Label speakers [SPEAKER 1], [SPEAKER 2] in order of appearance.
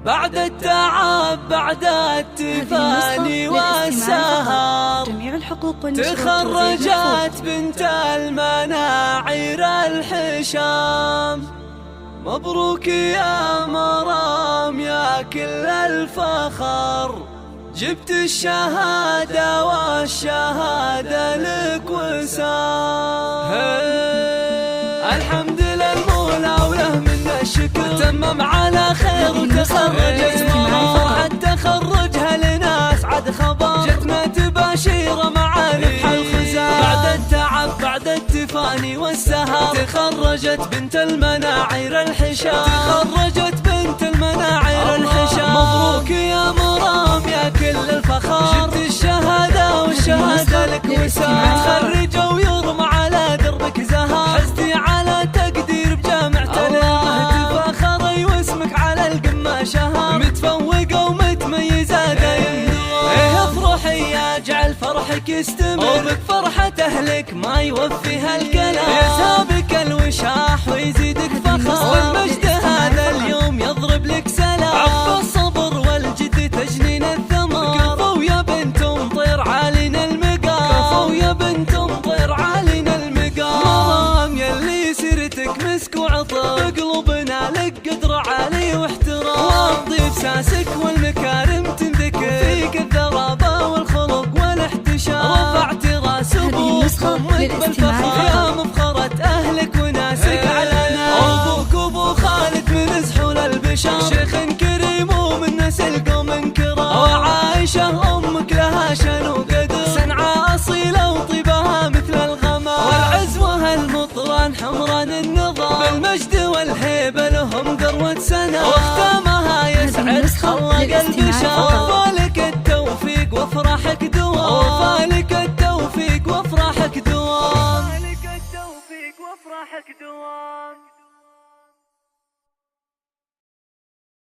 [SPEAKER 1] بعد التعب بعد التفاني والسهر تخرجت بنت المناعير الحشام. مبروك يا مرام يا كل الفخر، جبت الشهادة والشهادة لك وسام. الحمد للمولى وله منا الشكر، تمم على خير وتخرجت فرحة تخرجها لنا أسعد خبر، جتنا تباشير مع ربح الخزام. بعد التعب بعد التفاني والسهر تخرجت بنت المناعير الحشام، تخرجت بنت المناعير الحشام. مبروك يا مرام يا كل الفخر، جبت الشهادة والشهادة لك وسام. متخرجة ويرمى على دربك زهر، حزتي على تقدير بجامعة الله، تفاخري واسمك على القمة شهر، متفوقة ومتميزة دايم دوام. افرحي يا جعل فرحك يستمر، وبك فرحة أهلك ما يوفيها الكلام، يسابك الوشاح ويزيدك فخر، والمجد هذا اليوم يضرب لك سلام. عقب الصبر والجد تجنين الثمر، كفو يا بنت مطير عالينا المقام، كفو يا بنت مطير عالينا المقام. مرام يلي سيرتك مسك وعطر، بقلوبنا لك قدر عالي واحترام، واضيف ساسك والمكارم تنذكر، فيك الذرابة والخلق والاحتشام. رفعت راس ابوك امك بالفخر، يا مفخرة اهلك وناسك على نار. ابوك ابو خالد من زحول البشر، شيخ كريم ومن نسل قوم كرام. وعائشة امك لها شان وقدر، صنعاء اصيلة وطيبها مثل الغمام. والعزوة المطران حمران النظام، بالمجد والهيبة لهم ذروة سنام. واختامها يسعد خلق البشر،